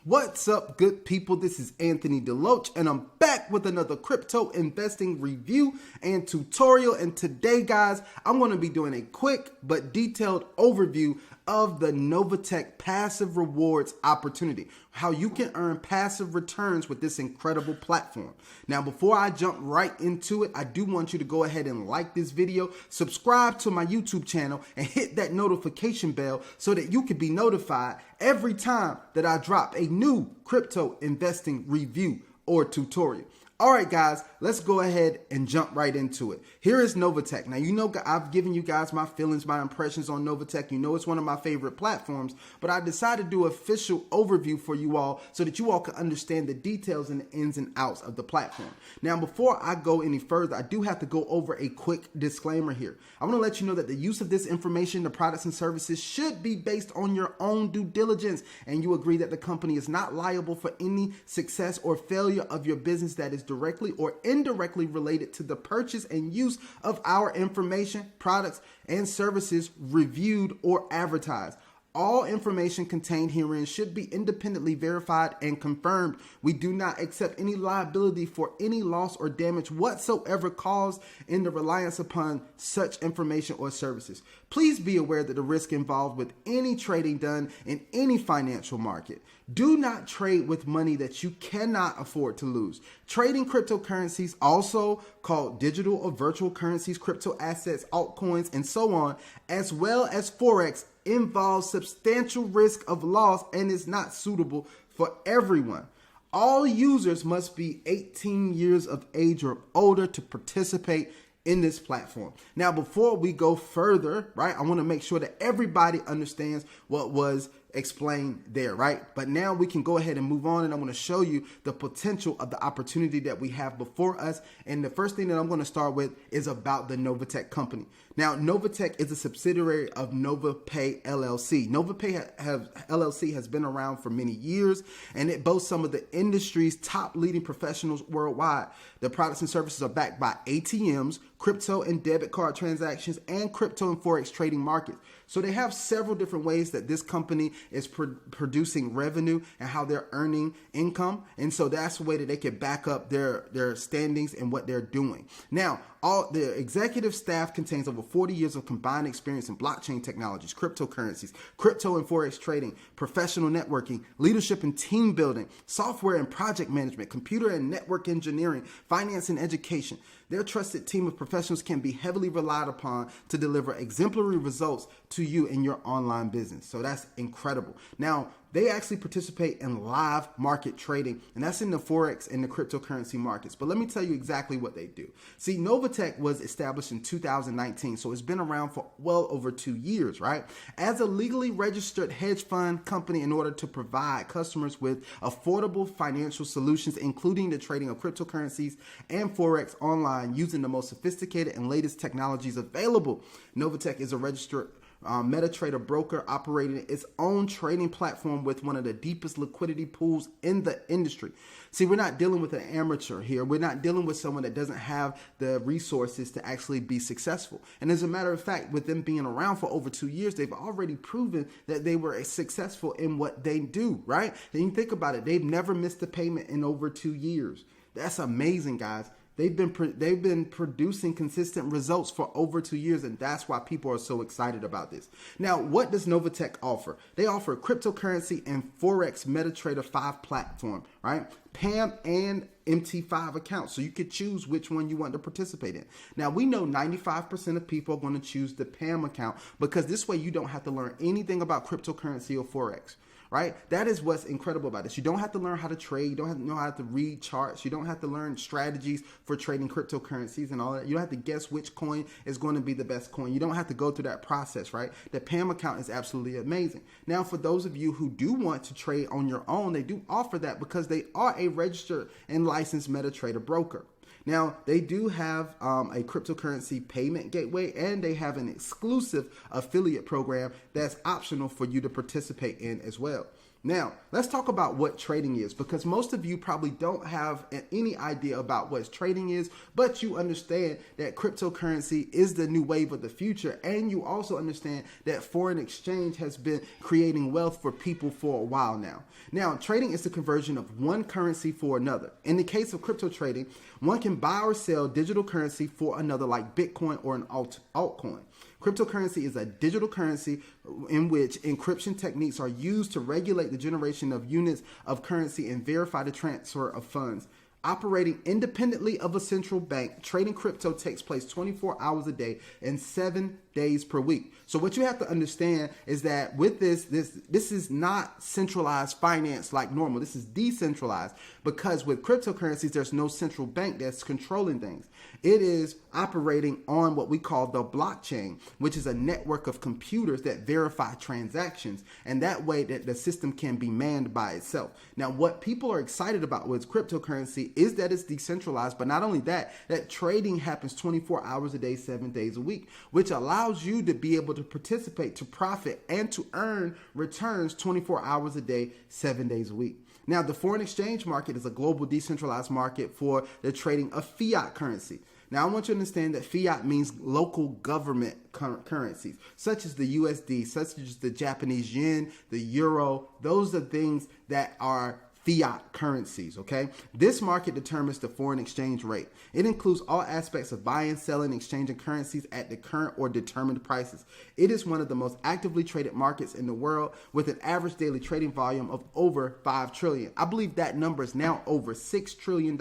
What's up, good people? This is Anthony Deloach, and I'm back with another crypto investing review and tutorial. And today, guys, I'm going to be doing a quick but detailed overview of the NovaTech passive rewards opportunity, how you can earn passive returns with this incredible platform. Now, before I jump right into it, I do want you to go ahead and like this video, subscribe to my YouTube channel, and hit that notification bell so that you can be notified every time that I drop a new crypto investing review or tutorial. All right, guys, let's go ahead and jump right into it. Here is NovaTech. Now, you know, I've given you guys my feelings, my impressions on NovaTech. You know, it's one of my favorite platforms, but I decided to do an official overview for you all so that you all can understand the details and the ins and outs of the platform. Now, before I go any further, I do have to go over a quick disclaimer here. I want to let you know that the use of this information, the products and services should be based on your own due diligence, and you agree that the company is not liable for any success or failure of your business that is directly or indirectly related to the purchase and use of our information, products, and services reviewed or advertised. All information contained herein should be independently verified and confirmed. We do not accept any liability for any loss or damage whatsoever caused in the reliance upon such information or services. Please be aware that the risk involved with any trading done in any financial market. Do not trade with money that you cannot afford to lose. Trading cryptocurrencies, also called digital or virtual currencies, crypto assets, altcoins, and so on, as well as Forex, involves substantial risk of loss and is not suitable for everyone. All users must be 18 years of age or older to participate in this platform. Now, before we go further, right, I want to make sure that everybody understands what was explained there, right? But now we can go ahead and move on, and I'm going to show you the potential of the opportunity that we have before us. And the first thing that I'm going to start with is about the NovaTech company. Now, NovaTech is a subsidiary of NovaPay LLC. NovaPay LLC has been around for many years, and it boasts some of the industry's top leading professionals worldwide. The products and services are backed by ATMs, crypto and debit card transactions, and crypto and Forex trading markets. So they have several different ways that this company is producing revenue and how they're earning income. And so that's the way that they can back up their standings and what they're doing. Now, all the executive staff contains over 40 years of combined experience in blockchain technologies, cryptocurrencies, crypto and Forex trading, professional networking, leadership and team building, software and project management, computer and network engineering, finance and education. Their trusted team of professionals can be heavily relied upon to deliver exemplary results to you in your online business. So that's incredible. Now, they actually participate in live market trading, and that's in the Forex and the cryptocurrency markets. But let me tell you exactly what they do. See, NovaTech was established in 2019, so it's been around for well over 2 years, right? As a legally registered hedge fund company in order to provide customers with affordable financial solutions, including the trading of cryptocurrencies and Forex online using the most sophisticated and latest technologies available. NovaTech is a registered MetaTrader broker operating its own trading platform with one of the deepest liquidity pools in the industry. See, we're not dealing with an amateur here. We're not dealing with someone that doesn't have the resources to actually be successful. And as a matter of fact, with them being around for over 2 years, they've already proven that they were successful in what they do, right? And you think about it, they've never missed a payment in over 2 years. That's amazing, guys. They've been producing consistent results for over 2 years, and that's why people are so excited about this. Now, what does NovaTech offer? They offer a cryptocurrency and Forex MetaTrader 5 platform, right? PAMM and MT5 accounts, so you could choose which one you want to participate in. Now, we know 95% of people are going to choose the PAMM account because this way you don't have to learn anything about cryptocurrency or Forex. Right? That is what's incredible about this. You don't have to learn how to trade. You don't have to know how to read charts. You don't have to learn strategies for trading cryptocurrencies and all that. You don't have to guess which coin is going to be the best coin. You don't have to go through that process, right? The PAMM account is absolutely amazing. Now, for those of you who do want to trade on your own, they do offer that because they are a registered and licensed MetaTrader broker. Now, they do have a cryptocurrency payment gateway, and they have an exclusive affiliate program that's optional for you to participate in as well. Now, let's talk about what trading is, because most of you probably don't have any idea about what trading is, but you understand that cryptocurrency is the new wave of the future, and you also understand that foreign exchange has been creating wealth for people for a while now. Now, trading is the conversion of one currency for another. In the case of crypto trading, one can buy or sell digital currency for another, like Bitcoin or an altcoin. Cryptocurrency is a digital currency in which encryption techniques are used to regulate the generation of units of currency and verify the transfer of funds. Operating independently of a central bank, trading crypto takes place 24 hours a day and 7 days per week. So what you have to understand is that with this is not centralized finance like normal. This is decentralized, because with cryptocurrencies, there's no central bank that's controlling things. It is operating on what we call the blockchain, which is a network of computers that verify transactions. And that way that the system can be manned by itself. Now, what people are excited about with cryptocurrency is that it's decentralized, but not only that, that trading happens 24 hours a day, 7 days a week, which allows you to be able to participate, to profit, and to earn returns 24 hours a day, 7 days a week. Now, the foreign exchange market is a global decentralized market for the trading of fiat currency. Now, I want you to understand that fiat means local government currencies, such as the USD, such as the Japanese yen, the euro. Those are things that are fiat currencies, okay? This market determines the foreign exchange rate. It includes all aspects of buying, selling, exchanging currencies at the current or determined prices. It is one of the most actively traded markets in the world, with an average daily trading volume of over 5 trillion. I believe that number is now over $6 trillion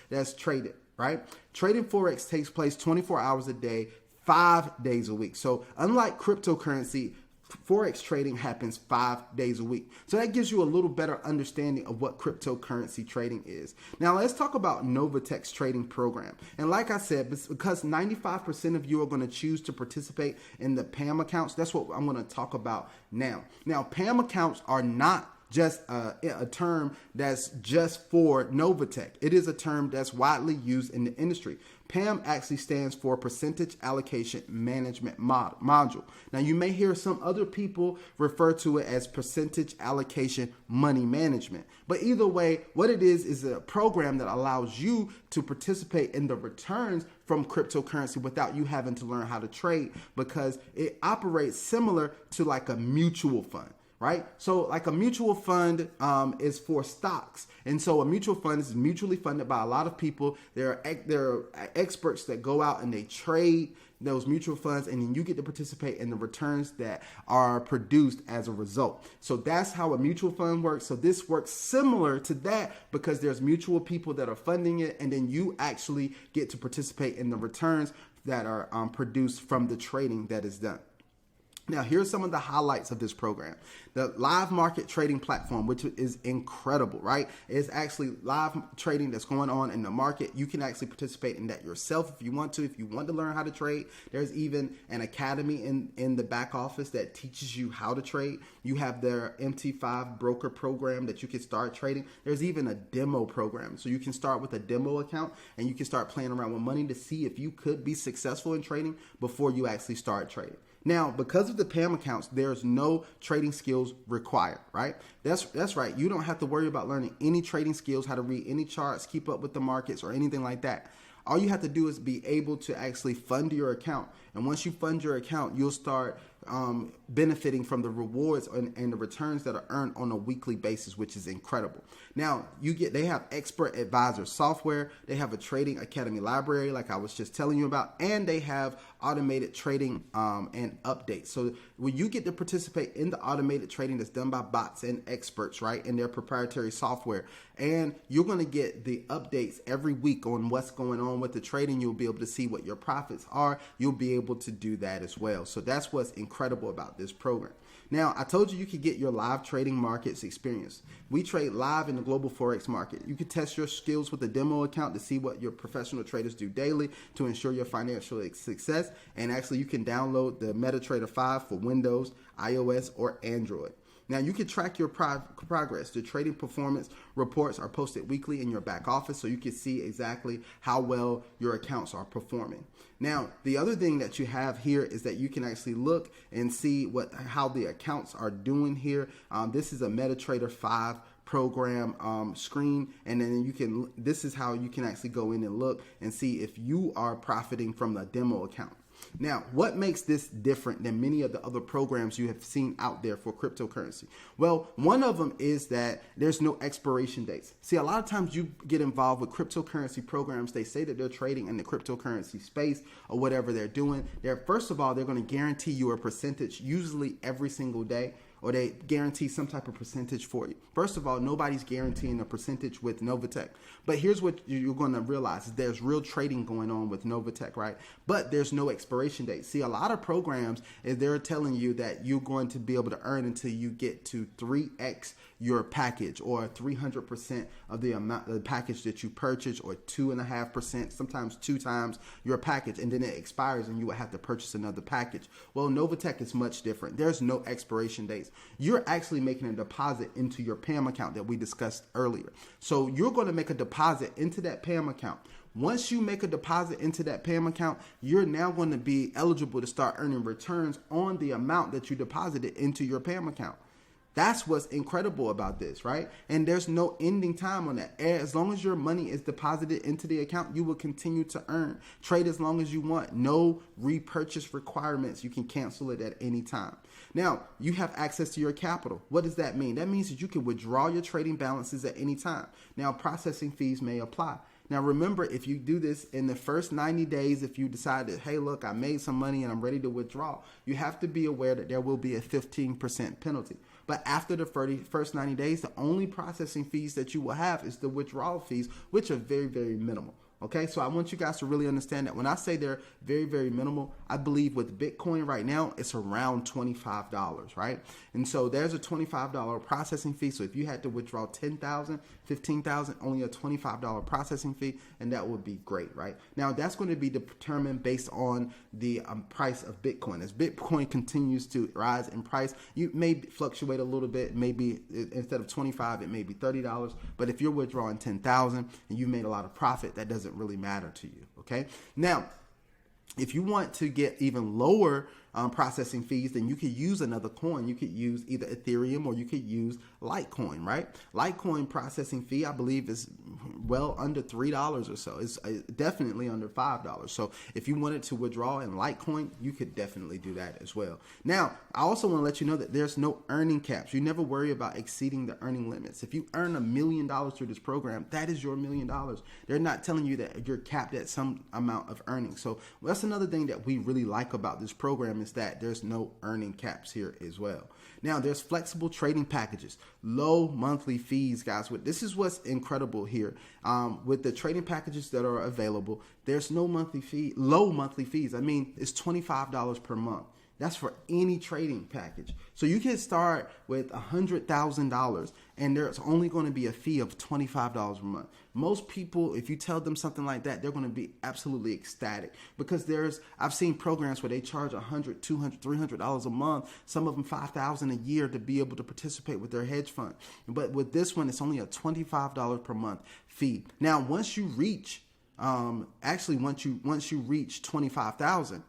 that's traded, right? Trading Forex takes place 24 hours a day, 5 days a week. So unlike cryptocurrency, Forex trading happens 5 days a week. So that gives you a little better understanding of what cryptocurrency trading is. Now let's talk about NovaTech's trading program. And like I said, because 95% of you are going to choose to participate in the PAMM accounts, that's what I'm going to talk about now. Now, PAMM accounts are not just a term that's just for NovaTech. It is a term that's widely used in the industry. PAMM actually stands for Percentage Allocation Management Module. Now, you may hear some other people refer to it as Percentage Allocation Money Management. But either way, what it is a program that allows you to participate in the returns from cryptocurrency without you having to learn how to trade, because it operates similar to like a mutual fund. Right? So like a mutual fund is for stocks. And so a mutual fund is mutually funded by a lot of people. There are experts that go out and they trade those mutual funds, and then you get to participate in the returns that are produced as a result. So that's how a mutual fund works. So this works similar to that, because there's mutual people that are funding it, and then you actually get to participate in the returns that are produced from the trading that is done. Now, here's some of the highlights of this program. The live market trading platform, which is incredible, right? It's actually live trading that's going on in the market. You can actually participate in that yourself if you want to. If you want to learn how to trade, there's even an academy in the back office that teaches you how to trade. You have their MT5 broker program that you can start trading. There's even a demo program. So you can start with a demo account and you can start playing around with money to see if you could be successful in trading before you actually start trading. Now, because of the PAMM accounts, there's no trading skills required, right? That's right. You don't have to worry about learning any trading skills, how to read any charts, keep up with the markets, or anything like that. All you have to do is be able to actually fund your account. And once you fund your account, you'll start benefiting from the rewards and the returns that are earned on a weekly basis, which is incredible. Now, they have expert advisor software. They have a trading academy library, like I was just telling you about, and they have automated trading and updates. So when you get to participate in the automated trading that's done by bots and experts, right, in their proprietary software, and you're going to get the updates every week on what's going on with the trading. You'll be able to see what your profits are. You'll be able to do that as well. So that's what's incredible about this program. Now, I told you could get your live trading markets experience. We trade live in the global Forex market. You can test your skills with a demo account to see what your professional traders do daily to ensure your financial success. And actually, you can download the MetaTrader 5 for Windows, iOS, or Android. Now you can track your progress. The trading performance reports are posted weekly in your back office, so you can see exactly how well your accounts are performing. Now, the other thing that you have here is that you can actually look and see how the accounts are doing here. This is a MetaTrader 5 program screen, and then this is how you can actually go in and look and see if you are profiting from the demo account. Now, what makes this different than many of the other programs you have seen out there for cryptocurrency? Well, one of them is that there's no expiration dates. See, a lot of times you get involved with cryptocurrency programs. They say that they're trading in the cryptocurrency space or whatever they're doing. First of all, they're going to guarantee you a percentage usually every single day, or they guarantee some type of percentage for you. First of all, nobody's guaranteeing a percentage with NovaTech. But here's what you're going to realize. There's real trading going on with NovaTech, right? But there's no expiration date. See, a lot of programs, they're telling you that you're going to be able to earn until you get to 3x your package, or 300% of the amount of the package that you purchase, or 2.5%, sometimes 2 times your package, and then it expires and you will have to purchase another package. Well, NovaTech is much different. There's no expiration dates. You're actually making a deposit into your PAMM account that we discussed earlier. So you're going to make a deposit into that PAMM account. Once you make a deposit into that PAMM account, you're now going to be eligible to start earning returns on the amount that you deposited into your PAMM account. That's what's incredible about this, right? And there's no ending time on that. As long as your money is deposited into the account, you will continue to earn. Trade as long as you want. No repurchase requirements. You can cancel it at any time. Now, you have access to your capital. What does that mean? That means that you can withdraw your trading balances at any time. Now, processing fees may apply. Now, remember, if you do this in the first 90 days, if you decide that, hey, look, I made some money and I'm ready to withdraw, you have to be aware that there will be a 15% penalty. But after the first 90 days, the only processing fees that you will have is the withdrawal fees, which are very, very minimal. Okay, so I want you guys to really understand that when I say they're very, very minimal, I believe with Bitcoin right now, it's around $25, right? And so there's a $25 processing fee. So if you had to withdraw $10,000, $15,000, only a $25 processing fee, and that would be great, right? Now, that's going to be determined based on the price of Bitcoin. As Bitcoin continues to rise in price, you may fluctuate a little bit. Maybe instead of $25, it may be $30. But if you're withdrawing $10,000 and you made a lot of profit, that doesn't really matter to you. Okay. Now, if you want to get even lower processing fees, then you could use another coin. You could use either Ethereum or you could use Litecoin, right? Litecoin processing fee, I believe, is well under $3 or so. It's definitely under $5. So if you wanted to withdraw in Litecoin, you could definitely do that as well. Now, I also want to let you know that there's no earning caps. You never worry about exceeding the earning limits. If you earn $1 million through this program, that is your $1 million. They're not telling you that you're capped at some amount of earnings. So that's another thing that we really like about this program, is that there's no earning caps here as well. Now, there's flexible trading packages, low monthly fees, guys. This is what's incredible here. With the trading packages that are available, there's no monthly fee, low monthly fees. I mean, it's $25 per month. That's for any trading package. So you can start with $100,000 and there's only going to be a fee of $25 a month. Most people, if you tell them something like that, they're going to be absolutely ecstatic, because I've seen programs where they charge $100, $200, $300 a month, some of them $5,000 a year to be able to participate with their hedge fund. But with this one, it's only a $25 per month fee. Now, once you reach, once you reach 25,000,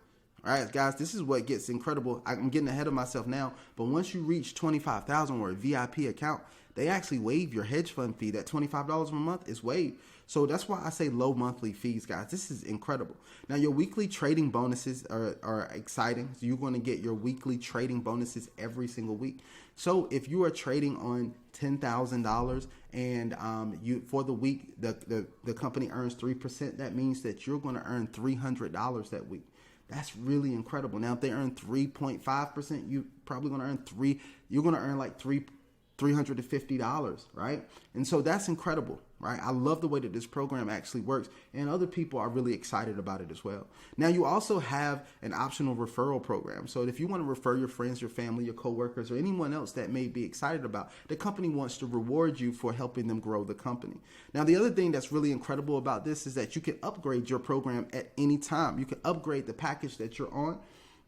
all right, guys, this is what gets incredible. I'm getting ahead of myself now, but once you reach 25,000 or a VIP account, they actually waive your hedge fund fee. That $25 a month is waived. So that's why I say low monthly fees, guys. This is incredible. Now, your weekly trading bonuses are exciting. So you're going to get your weekly trading bonuses every single week. So if you are trading on $10,000 and for the week, the company earns 3%, that means that you're going to earn $300 that week. That's really incredible. Now, if they earn 3.5%, you're probably going to earn you're going to earn like $350, right? And so that's incredible, right? I love the way that this program actually works, and other people are really excited about it as well. Now, you also have an optional referral program. So if you want to refer your friends, your family, your coworkers, or anyone else that may be excited about, the company wants to reward you for helping them grow the company. Now, the other thing that's really incredible about this is that you can upgrade your program at any time. You can upgrade the package that you're on,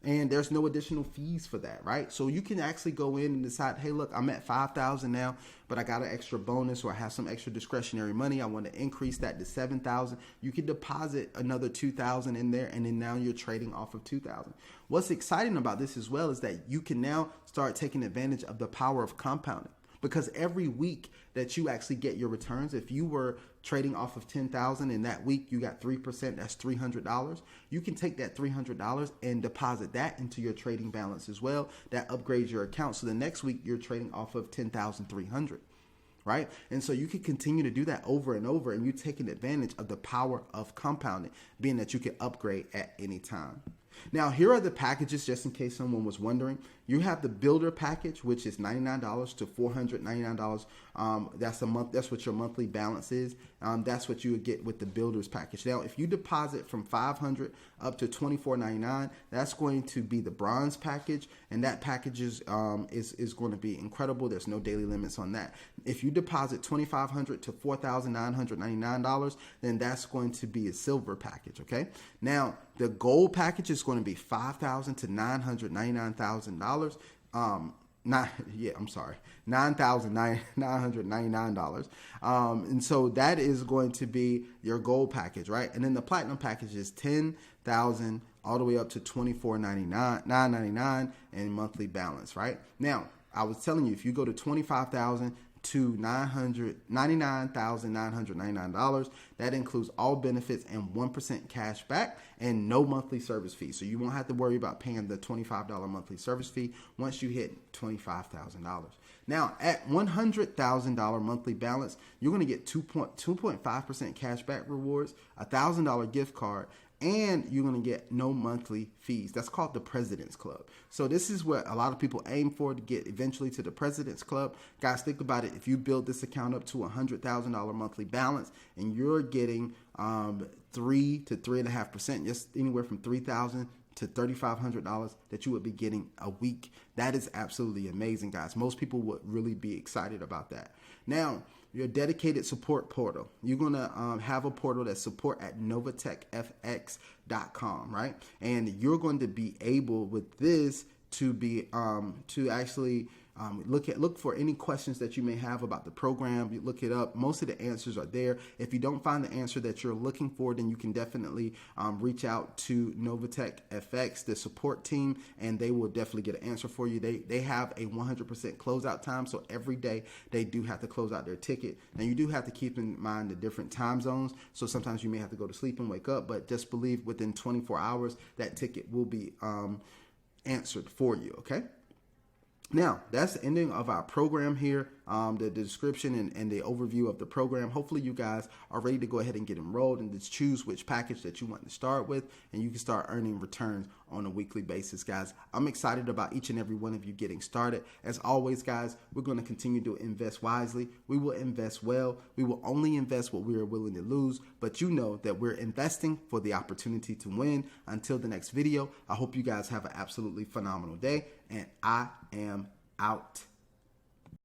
And there's no additional fees for that, right? So you can actually go in and decide, hey, look, I'm at 5,000 now, but I got an extra bonus, or I have some extra discretionary money. I want to increase that to 7,000. You can deposit another 2,000 in there, and then now you're trading off of 2,000. What's exciting about this as well is that you can now start taking advantage of the power of compounding. Because every week that you actually get your returns, if you were trading off of 10,000 and that week you got 3%, that's $300. You can take that $300 and deposit that into your trading balance as well. That upgrades your account. So the next week you're trading off of 10,300. Right? And so you can continue to do that over and over, and you're taking advantage of the power of compounding, being that you can upgrade at any time. Now, here are the packages, just in case someone was wondering. You have the builder package, which is $99 to $499. That's a month. That's what your monthly balance is. That's what you would get with the builders package. Now, if you deposit from $500 up to $24.99, that's going to be the bronze package, and that package is going to be incredible. There's no daily limits on that. If you deposit $2,500 to $4,999, then that's going to be a silver package. Okay. Now, the gold package is going to be $5,000 to $999,000. $9,999. And so that is going to be your gold package, right? And then the platinum package is $10,000 all the way up to $24.99 and monthly balance, right? Now, I was telling you, if you go to $25,000 to $99,999. That includes all benefits and 1% cash back and no monthly service fee. So you won't have to worry about paying the $25 monthly service fee once you hit $25,000. Now, at $100,000 monthly balance, you're going to get 2.5% cash back rewards, a $1,000 gift card, and you're going to get no monthly fees. That's called the President's Club. So this is what a lot of people aim for, to get eventually to the President's Club. Guys, think about it. If you build this account up to $100,000 monthly balance and you're getting 3 to 3.5%, just anywhere from $3,000 to $3,500 that you would be getting a week. That is absolutely amazing, guys. Most people would really be excited about that. Now, your dedicated support portal. You're going to have a portal that's support at NovaTechFX.com, right? And you're going to be able with this to be to actually look for any questions that you may have about the program. You look it up. Most of the answers are there. If you don't find the answer that you're looking for, then you can definitely reach out to NovaTechFX, the support team, and they will definitely get an answer for you. They have a 100% closeout time, so every day they do have to close out their ticket. Now, you do have to keep in mind the different time zones, so sometimes you may have to go to sleep and wake up, but just believe within 24 hours that ticket will be answered for you, okay? Now, that's the ending of our program here, the description and the overview of the program. Hopefully you guys are ready to go ahead and get enrolled and just choose which package that you want to start with, and you can start earning returns on a weekly basis, guys. I'm excited about each and every one of you getting started. As always, guys, we're going to continue to invest wisely. We will invest well. We will only invest what we are willing to lose, but you know that we're investing for the opportunity to win. Until the next video, I hope you guys have an absolutely phenomenal day, and I am out.